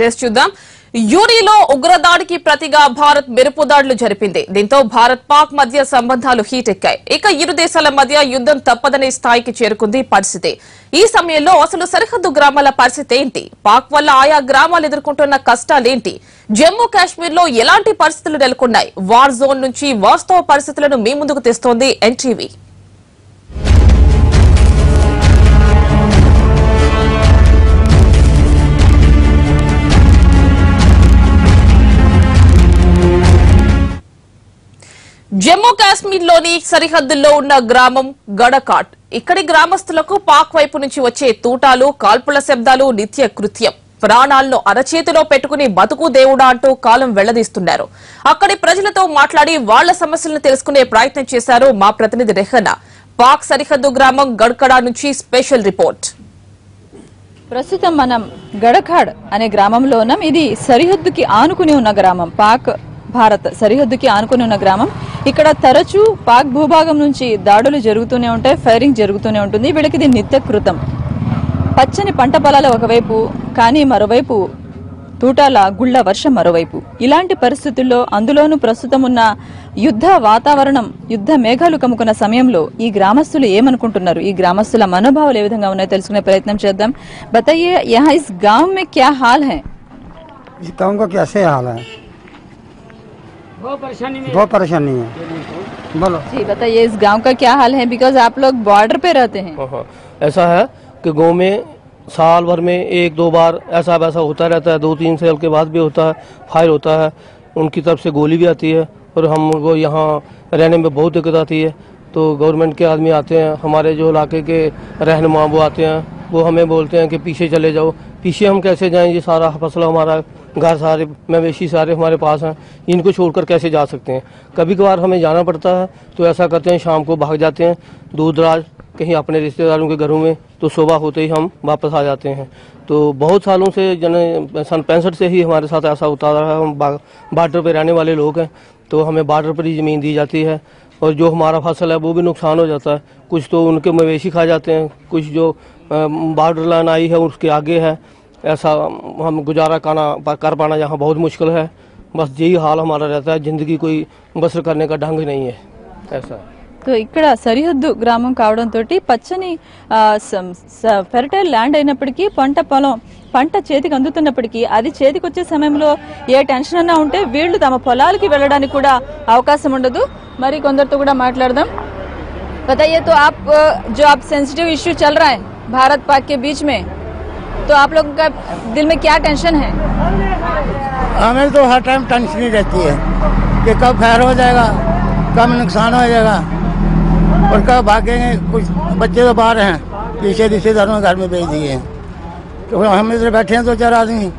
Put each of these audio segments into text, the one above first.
Latest చూద్దాం. యూరీలో ఉగ్రదాడికి ప్రతిగా భారత్ మెరుపు దాడులు జరిపింది. దీంతో భారత్ పాక్ మధ్య సంబంధాలు హీట్ ఎక్కాయి. ఇక ఇరు దేశాల మధ్య యుద్ధం తప్పదనే స్థాయికి చేరుకుంది పరిస్థితి. ఈ సమయంలో అసలు సరిహద్దు గ్రామాల పరిస్థితి ఏంటి? పాక్ వల్ల ఆయా గ్రామాలు ఎదుర్కొంటున్న కష్టాలేంటి? జమ్మూ కాశ్మీర్ లో ఎలాంటి పరిస్థితులు నెలకొన్నాయి? వార్ జోన్ నుంచి వాస్తవ పరిస్థితులను మీ ముందుకు తెస్తోంది ఎన్టీవీ. జమ్మూ కాశ్మీర్ లోని సరిహద్దుల్లో ఉన్న గ్రామం గడకాట్. ఇక్కడి గ్రామస్తులకు పాక్ వైపు నుంచి వచ్చే తూటాలు, కాల్పుల శబ్దాలు నిత్య కృత్యం. ప్రాణాలను అరచేతిలో పెట్టుకుని బతుకు దేవుడా అంటూ కాలం వెళ్లదీస్తున్నారు. అక్కడి ప్రజలతో మాట్లాడి వాళ్ల సమస్యలను తెలుసుకునే ప్రయత్నం చేశారు మా ప్రతినిధి రెహనా. పాక్ సరిహద్దు గ్రామం గడ్కడా నుంచి స్పెషల్ రిపోర్ట్. ప్రస్తుతం మనం గడఖాడ్ అనే గ్రామంలో ఉన్నాం. ఇది సరిహద్దుకి ఆనుకుని ఉన్న గ్రామం. పాక్ భారత్ సరిహద్దుకి ఆనుకుని ఉన్న గ్రామం. ఇక్కడ తరచూ పాక్ భూభాగం నుంచి దాడులు జరుగుతూనే ఉంటాయి, ఫైరింగ్ జరుగుతూనే ఉంటుంది. వీళ్ళకి ఇది నిత్యకృతం. పచ్చని పంట పొలాల ఒకవైపు, కానీ మరోవైపు తూటాల గుళ్ల వర్షం మరోవైపు. ఇలాంటి పరిస్థితుల్లో అందులోనూ ప్రస్తుతం ఉన్న యుద్ధ వాతావరణం, యుద్ధ మేఘాలు కమ్ముకున్న సమయంలో ఈ గ్రామస్తులు ఏమనుకుంటున్నారు, ఈ గ్రామస్తుల మనోభావాలు ఏ విధంగా ఉన్నాయో తెలుసుకునే ప్రయత్నం చేద్దాం. బతాయియే యహాं इस गांव में क्या हाल है? इस गांव का कैसे हाल है? बहुत परेशानी है। बोलो जी बताइए, इस गांव का क्या हाल है? बिकॉज आप लोग बॉर्डर पे रहते हैं। ऐसा है कि गांव में साल भर में एक दो बार ऐसा वैसा होता रहता है। 2-3 साल के बाद भी होता है, फायर होता है, उनकी तरफ से गोली भी आती है और हमको यहाँ रहने में बहुत दिक्कत आती है। तो गवर्नमेंट के आदमी आते हैं, हमारे जो इलाके के रहनुमा वो आते हैं, वो हमें बोलते हैं कि पीछे चले जाओ। पीछे हम कैसे जाएं? ये सारा फसल हमारा, घर सारे मवेशी सारे हमारे पास हैं, इनको छोड़कर कैसे जा सकते हैं? कभी कभार हमें जाना पड़ता है तो ऐसा करते हैं, शाम को भाग जाते हैं दूर दराज कहीं अपने रिश्तेदारों के घरों में, तो सुबह होते ही हम वापस आ जाते हैं। तो बहुत सालों से सन 65 से ही हमारे साथ ऐसा होता रहा है। हम बॉर्डर पर रहने वाले लोग हैं, तो हमें बॉर्डर पर ही ज़मीन दी जाती है और जो हमारा फसल है वो भी नुकसान हो जाता है। कुछ तो उनके मवेशी खा जाते हैं, कुछ जो बॉर्डर लाइन आई है उसके आगे है। ऐसा हम गुजारा कर पाना यहाँ बहुत मुश्किल है। बस यही हाल हमारा रहता है, ज़िंदगी कोई बसर करने का ढंग नहीं है ऐसा। तो ఇక్కడ సరిహద్దు గ్రామం కావడంతో పచ్చని ఫెర్టైల్ ల్యాండ్ అయినప్పటికీ పంట చేతికి అందుతున్నప్పటికీ అది చేతికి వచ్చే సమయంలో ఏ టెన్షన్ అన్నా ఉంటే వీళ్ళు తమ పొలాలకి వెళ్ళడానికి కూడా అవకాశం ఉండదు. మరి కొందరితో కూడా మాట్లాడదాం. बताइए, तो आप जो आप सेंसिटिव इश्यू चल रहा है भारत पाक के बीच में, तो आप लोगों का दिल में क्या टेंशन है? हमें तो हर टाइम टेंशन ही रहती है कि कब फायर हो जाएगा, कब नुकसान हो जाएगा और कब भागेंगे। कुछ बच्चे तो बाहर हैं, पीछे रिश्तेदारों घर में भेज दिए हैं, तो हम इधर बैठे हैं 2-4 आदमी,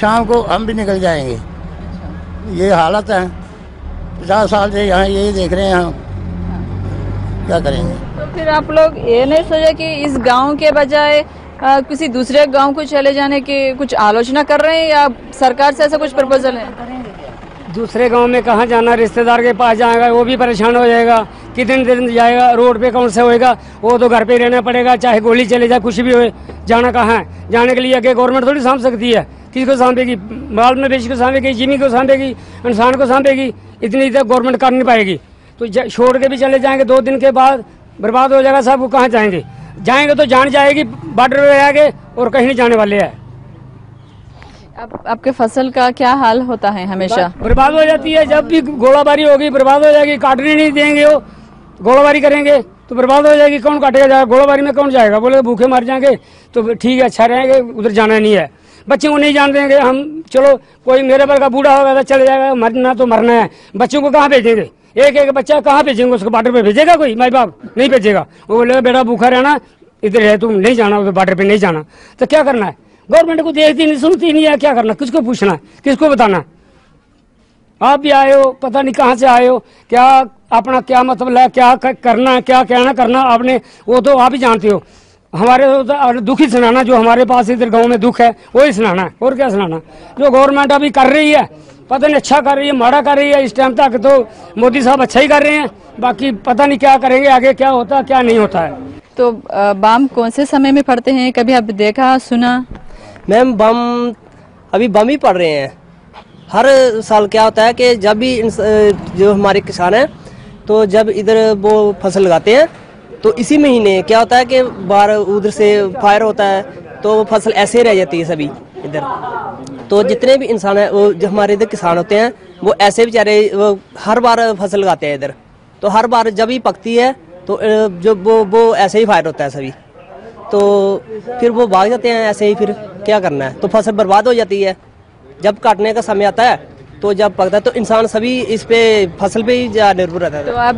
शाम को हम भी निकल जाएंगे। ये हालत है, 50 साल से यहाँ यही देख रहे हैं हम, क्या करेंगे? तो फिर आप लोग ये नहीं सोचा कि इस गांव के बजाय किसी दूसरे गांव को चले जाने की कुछ आलोचना कर रहे हैं, या सरकार से ऐसा कुछ प्रपोजल है? दूसरे गांव में कहाँ जाना, रिश्तेदार के पास जाएगा वो भी परेशान हो जाएगा, कितने दिन जाएगा, रोड पे कौन से होएगा, वो तो घर पे रहना पड़ेगा, चाहे गोली चले जाए कुछ भी हो। जाना कहाँ है? जाने के लिए आगे गवर्नमेंट थोड़ी सामभ सकती है। किसको सामभेगी? माल मवेशी को सामभेगी, जिमी को सामभेगी, इंसान को सामभेगी? इतनी तक गवर्नमेंट कर नहीं पाएगी। तो छोड़ के भी चले जाएंगे, 2 दिन के बाद बर्बाद हो जाएगा सब। वो कहाँ जाएंगे? जाएंगे तो जान जाएगी, बॉर्डर पे आगे और कहीं नहीं जाने वाले हैं। अब आपके फसल का क्या हाल होता है? हमेशा बर्बाद हो जाती है। जब भी गोलाबारी होगी बर्बाद हो जाएगी, काटने नहीं देंगे, वो गोलाबारी करेंगे तो बर्बाद हो जाएगी। कौन काटेगा? जाएगा गोलाबारी में कौन जाएगा? बोले भूखे मर जाएंगे तो ठीक है, अच्छा रहेंगे, उधर जाना नहीं है। बच्चे को नहीं जान देंगे हम। चलो कोई मेरे पर का बूढ़ा होगा तो चले जाएगा, मरना तो मरना है। बच्चों को कहाँ भेजेंगे? एक बच्चा कहाँ भेजेंगे? उसको बॉर्डर पे भेजेगा कोई? माई बाप नहीं भेजेगा। वो बोलेगा बेटा भूखा रहना, इधर है, तुम नहीं जाना, उधर बॉर्डर पे नहीं जाना। तो क्या करना है? गवर्नमेंट को देखती नहीं, सुनती नहीं है, क्या करना? किसको पूछना है, किसको बताना? आप भी आए हो, पता नहीं कहाँ से आए हो, क्या अपना क्या मतलब है, क्या करना है, क्या कहना करना आपने, वो तो आप ही जानते हो। हमारे तो दुख ही सुनाना, जो हमारे पास इधर गांव में दुख है वही सुनाना है, और क्या सुनाना। जो गवर्नमेंट अभी कर रही है पता नहीं अच्छा कर रही है माड़ा कर रही है। इस टाइम तक तो मोदी साहब अच्छा ही कर रहे हैं, बाकी पता नहीं क्या करेंगे आगे, क्या होता है क्या नहीं होता है। तो बम कौन से समय में पड़ते हैं? कभी आप देखा सुना? मैम बम अभी बम ही पड़ रहे हैं। हर साल क्या होता है कि जब भी जो हमारे किसान हैं तो जब इधर वो फसल लगाते हैं तो इसी महीने क्या होता है कि बाहर उधर से फायर होता है तो फसल ऐसे ही रह जाती है सभी इधर। तो जितने भी इंसान हैं वो जो हमारे इधर किसान होते हैं वो ऐसे बेचारे वो हर बार फसल लगाते हैं इधर, तो हर बार जब ही पकती है तो जो वो ऐसे ही फायर होता है सभी, तो फिर वो भाग जाते हैं ऐसे ही। फिर क्या करना है, तो फसल बर्बाद हो जाती है। जब काटने का समय आता है तो जब पकता है तो इंसान सभी इस पे फसल पे ही निर्भर रहता है। तो अब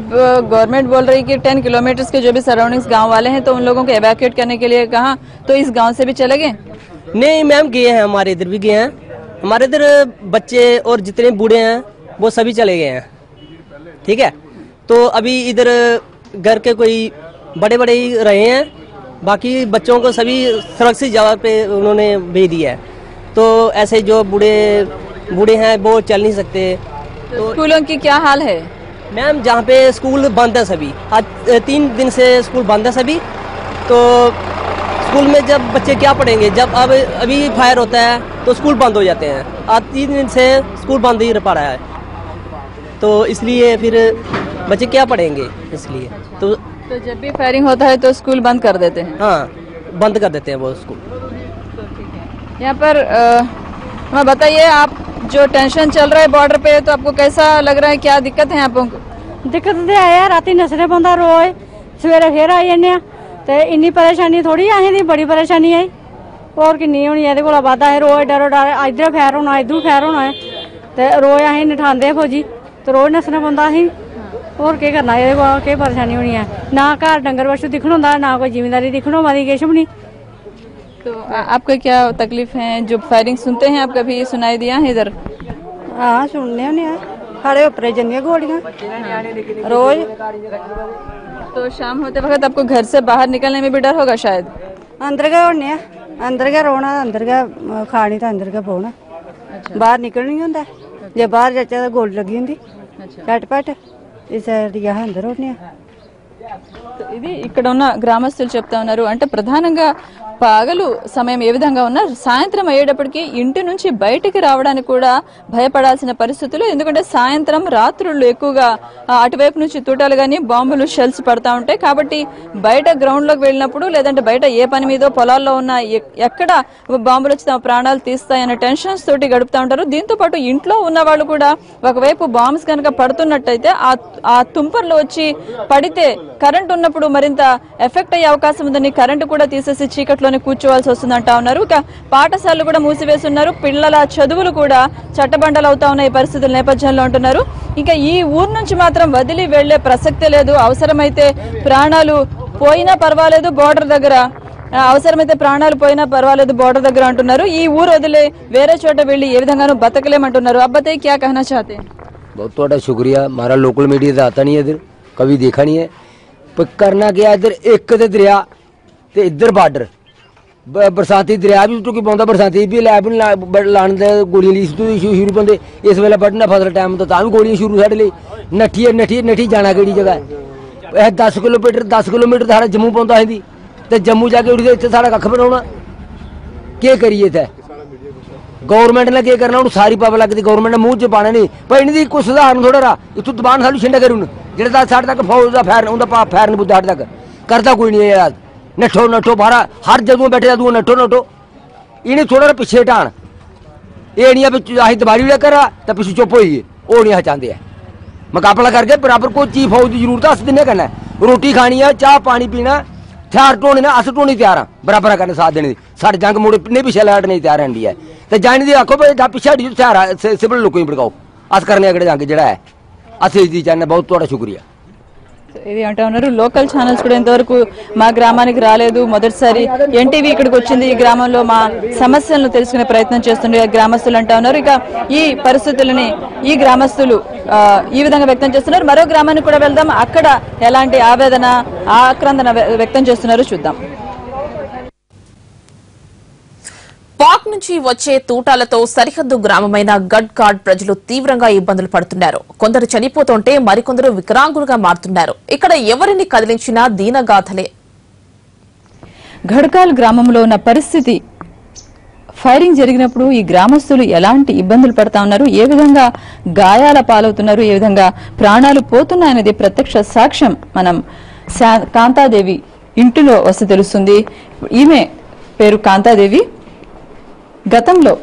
गवर्नमेंट बोल रही है कि 10 किलोमीटर के जो भी सराउंडिंग्स गांव वाले हैं तो उन लोगों को एवैक्यूएट करने के लिए कहा, तो इस गांव से भी चले गए? नहीं मैम, गए हैं, हमारे इधर भी गए हैं। हमारे इधर बच्चे और जितने बूढ़े हैं वो सभी चले गए हैं। ठीक है, तो अभी इधर घर के कोई बड़े बड़े ही रहे हैं, बाकी बच्चों को सभी सुरक्षित जगह पे उन्होंने भेज दिया है। तो ऐसे जो बूढ़े हैं वो चल नहीं सकते। तो स्कूलों की क्या हाल है मैम? जहाँ पे स्कूल बंद है सभी, आज 3 दिन से स्कूल बंद है सभी। तो स्कूल में जब बच्चे क्या पढ़ेंगे, जब अब अभी फायर होता है तो स्कूल बंद हो जाते हैं। आज 3 दिन से स्कूल बंद ही पा रहा है, तो इसलिए फिर बच्चे क्या पढ़ेंगे इसलिए। तो जब भी फायरिंग होता है तो स्कूल बंद कर देते हैं? हाँ, बंद कर देते हैं वो स्कूल। यहाँ पर हमें बताइए, आप जो टेंशन चल रहा है बॉर्डर पे, तो आपको कैसा लग रहा है, क्या दिक्कत है आपको? दिक्कत तो है, राती नसने पौंदा रोए, सवेरे फिर आई जन्ने ते इन्नी परेशानी थोड़ी असें दी बड़ी परेशानी आई। और किन्नी होनी एह्दे कोला बद्ध असें रोज डरो डर इद्धर फैर होना इद्धर फैर होना है ते रोज असें नठांदे फौजी ते रोज नस्सना पौंदा असें। और केह् करना, एह्दे कोला केह् परेशानी होनी है? ना घर डंगर बच्छू दिक्खना होंदा, ना कोई जिमींदारी दिक्खना होंदी, किश भी नहीं। तो आपको क्या तकलीफ है? जो फायरिंग सुनते हैं आप, कभी सुनाई दिया है इधर? हाँ सुनने होने, साढ़े उपरे जंदियां गोलियां रोज। तो शाम होते वक्त आपको घर से बाहर निकलने में भी डर होगा शायद? अंदर गै होने, अंदर गै रौहना, अंदर गै खानी तो अंदर गै पौना। बाहर निकल नहीं होंदा, जे बाहर जाचे तो गोली लगी होंदी झटपट। ఈసారి అందరూ ఇది ఇక్కడ ఉన్న గ్రామస్తులు చెప్తా ఉన్నారు. అంటే ప్రధానంగా పగలు సమయం ఏ విధంగా ఉన్నా సాయంత్రం అయ్యేటప్పటికి ఇంటి నుంచి బయటికి రావడానికి కూడా భయపడాల్సిన పరిస్థితులు. ఎందుకంటే సాయంత్రం రాత్రుళ్ళు ఎక్కువగా అటువైపు నుంచి తూటాలు గానీ బాంబులు షెల్స్ పడతా ఉంటాయి. కాబట్టి బయట గ్రౌండ్ లోకి వెళ్ళినప్పుడు లేదంటే బయట ఏ పని మీదో పొలాల్లో ఉన్న ఎక్కడ బాంబులు వచ్చి తమ ప్రాణాలు తీస్తాయనే టెన్షన్స్ తోటి గడుపుతా ఉంటారు. దీంతో పాటు ఇంట్లో ఉన్న వాళ్ళు కూడా ఒకవైపు బాంబ్స్ కనుక పడుతున్నట్టయితే ఆ తుంపర్లు వచ్చి పడితే కరెంట్ ఉన్నప్పుడు మరింత ఎఫెక్ట్ అయ్యే అవకాశం ఉందని కరెంటు కూడా తీసేసి చీకట్లోనే కూర్చోవాల్సి వస్తుందంటా ఉన్నారు. ఇక పాఠశాలలు కూడా మూసివేసి ఉన్నారు. పిల్లల చదువులు కూడా చట్టబండలు అవుతా ఉన్నాయి ఈ పరిస్థితుల నేపథ్యంలో అంటున్నారు. ఇంకా ఈ ఊరు నుంచి మాత్రం వదిలి వెళ్లే ప్రసక్తే లేదు. అవసరమైతే ప్రాణాలు పోయినా పర్వాలేదు బోర్డర్ దగ్గర, అవసరమైతే ప్రాణాలు పోయినా పర్వాలేదు బోర్డర్ దగ్గర అంటున్నారు. ఈ ఊరు వదిలే వేరే చోట వెళ్లి ఏ విధంగానూ బతకలేమంటున్నారు. అబ్బాయి क्या कहना चाहते हैं? बहुत थोड़ा शुक्रिया, हमारा लोकल मीडिया तो आता नहीं है इधर, कभी देखा नहीं है। पर करना क्या इधर, एक तो दरिया ते इधर बार्डर, बरसाती दरिया भी टुकी पाँदा, बरसाती भी लैब लाने दे गोलियां शुरू पाते। इस वेले बढ़ना फसल टाइम तो भी गोलियां शुरू साढ़े लिए। नठी जाना केड़ी जगह है? 10 किलोमीटर सारा जम्मू पौंदा है, तो जम्मू जाके उठते इतने सारा कख बनाना केह् करिए? इत्थे गौरमेंट ने क्या करना, सारी पब्लिक दी गौरमेंट ने मुंह च पाना नहीं। पर इन्हें कोई सुधार थोड़ा रहा, इतों दबान सानू छिंडा करी जेड़ा साढ़े तक फौज का फैर उनका फैर नहीं पुजदा, साढ़े तक करता कोई नहीं है। नठो बाहर हर जदों बैठे तू नठो इन्हें थोड़ा पिछे हटान। ये नहीं अं दबारी उड़ा करा तो पिछू चुप हो गए, वो नहीं चाहते है। मुकाबला करके बराबर कोई चीज फौज की जरूरत अस दिने करना, रोटी खानी है, चाह पानी पीना, हथियार ढोने ने अस ढोने तैयार हाँ बराबर करने साथ देने। साढ़े जंग मुड़े ने पिछले हटने तैयार है इंडिया तो जाने दी आखो भाई पिछे हटी हथियार सिविल लोगों ही भड़काओ, अस करने अगड़े जंग जड़ा है अस इसकी चाहने। बहुत थोड़ा शुक्रिया। ఇది అంటా ఉన్నారు. లోకల్ ఛానల్స్ కూడా ఇంతవరకు మా గ్రామానికి రాలేదు, మొదటిసారి ఎన్టీవీ ఇక్కడికి వచ్చింది, ఈ గ్రామంలో మా సమస్యలను తెలుసుకునే ప్రయత్నం చేస్తుండే గ్రామస్తులు అంటా ఉన్నారు. ఇక ఈ పరిస్థితులని ఈ గ్రామస్తులు ఈ విధంగా వ్యక్తం చేస్తున్నారు. మరో గ్రామానికి కూడా వెళ్దాం, అక్కడ ఎలాంటి ఆవేదన ఆక్రందన వ్యక్తం చేస్తున్నారో చూద్దాం. పాక్ నుంచి వచ్చే తూటాలతో సరిహద్దు గ్రామమైన గడ్కాడ్ ప్రజలు తీవ్రంగా ఇబ్బందులు పడుతున్నారు. కొందరు చనిపోతుంటే మరికొందరు వికలాంగులుగా మారుతున్నారు. ఇక్కడ ఎవరిని కదిలించినా దీనగాథలే. గడ్కాల్ గ్రామంలో ఉన్న పరిస్థితి ఫైరింగ్ జరిగినప్పుడు ఈ గ్రామస్తులు ఎలాంటి ఇబ్బందులు పడతా ఉన్నారు, ఏ విధంగా గాయాల పాలవుతున్నారు, ఏ విధంగా ప్రాణాలు పోతున్నాయనేది ప్రత్యక్ష సాక్ష్యం మనం కాంతాదేవి ఇంటిలో వస్తే తెలుస్తుంది. ఈమె పేరు కాంతాదేవి. గతంలో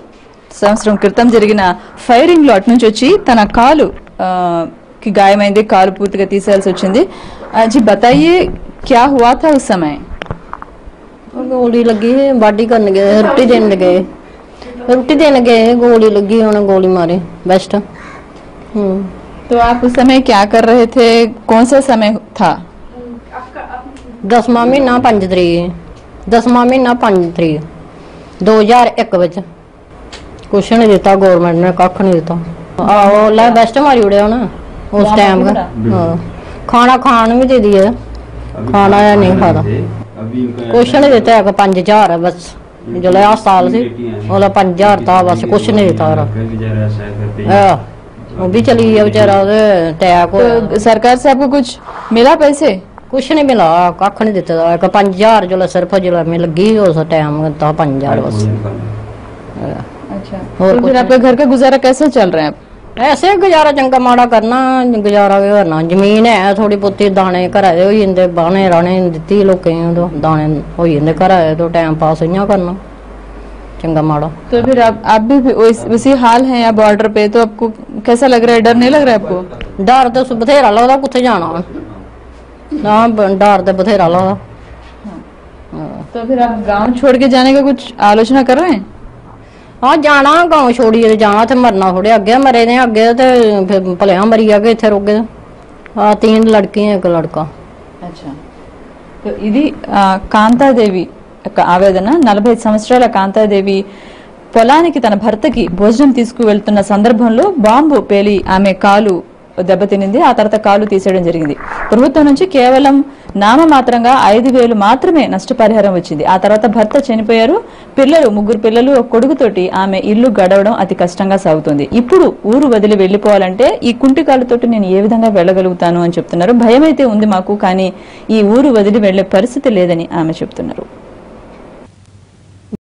సంవత్సరం క్రితం జరిగిన ఫైరింగ్ లో అటు నుంచి వచ్చి తన కాలు కి గాయమైంది, కాలు పూర్తిగా తీసేయాల్సి వచ్చింది. जी बताइए क्या हुआ था उस समय? गोली लगी है, बाडी करने गए, रोटी देने गए, गोली लगी, उन्होंने गोली मारी बेस्ट। तो आप उस समय क्या कर रहे थे, कौन सा समय था? 10वां महीना 5 तरीक, 10वां महीना 5 तरीक 2001 ਵਿੱਚ ਕੁਛ ਨਹੀਂ ਦਿੱਤਾ ਗਵਰਨਮੈਂਟ ਨੇ, ਕੱਖ ਨਹੀਂ ਦਿੱਤਾ। ਆਹੋ ਲੈ ਬੈਸਟ ਮਾਰੀ ਉੜਿਆ ਨਾ ਉਸ ਟਾਈਮ ਦਾ। ਖਾਣਾ ਖਾਣ ਵੀ ਦੇ ਦਿਆ, ਖਾਣਾ या नहीं खाता, कुछ नहीं देता है। 5000 है बस, जो लिया साल से बोला 5000 था बस, कुछ नहीं देता। वो भी चली गया बेचारा, टैक। तो सरकार से आपको कुछ मिला पैसे? कुछ नहीं मिला, कख नहीं दिता। 5000 जो सिर्फ जो मिल गई उस टाइम था 5000 बस। अच्छा, तो फिर आपके घर का गुजारा कैसे चल रहा है? ऐसे गुजारा चंगा माड़ा करना, गुजारा करना। जमीन है थोड़ी बहुती, दाने घर हो जाते, बाने राने दिती लोकें, तो दाने हो जाते घर, तो टाइम पास इयां करना चंगा माड़ा। तो फिर आप भी उसी हाल है या बॉर्डर पे, तो आपको कैसा लग रहा है, डर नहीं लग रहा है आपको? डर तो बथेरा लगता, कुत्थे जाना ना, डर तो बथेरा लगता। तो फिर आप गांव छोड़ के जाने का कुछ आलोचना कर रहे हैं? हाँ जाना, गाँव छोड़िए जाना, थे मरना थोड़े। अगे मरे ने अगे, तो फिर भलिया मरी गए इतने रोगे। हाँ 3 लड़की हैं, 1 लड़का। अच्छा, तो ఇది కాంతాదేవి యొక్క ఆవేదన. 45 సంవత్సరాల కాంతాదేవి పొలానికి తన భర్తకి భోజనం తీసుకువెళ్తున్న సందర్భంలో బాంబు పేలి ఆమె కాలు దెబ్బతినింది. ఆ తర్వాత కాలు తీసేయడం జరిగింది. ప్రభుత్వం నుంచి కేవలం నామమాత్రంగా 5000 మాత్రమే నష్టపరిహారం వచ్చింది. ఆ తర్వాత భర్త చనిపోయారు. పిల్లలు 3 పిల్లలు, 1 కొడుకుతోటి ఆమె ఇల్లు గడవడం అతి కష్టంగా సాగుతుంది. ఇప్పుడు ఊరు వదిలి వెళ్లిపోవాలంటే ఈ కుంటి కాలుతోటి నేను ఏ విధంగా వెళ్ళగలుగుతాను అని చెప్తున్నారు. భయం అయితే ఉంది మాకు, కానీ ఈ ఊరు వదిలి వెళ్లే పరిస్థితి లేదని ఆమె చెప్తున్నారు.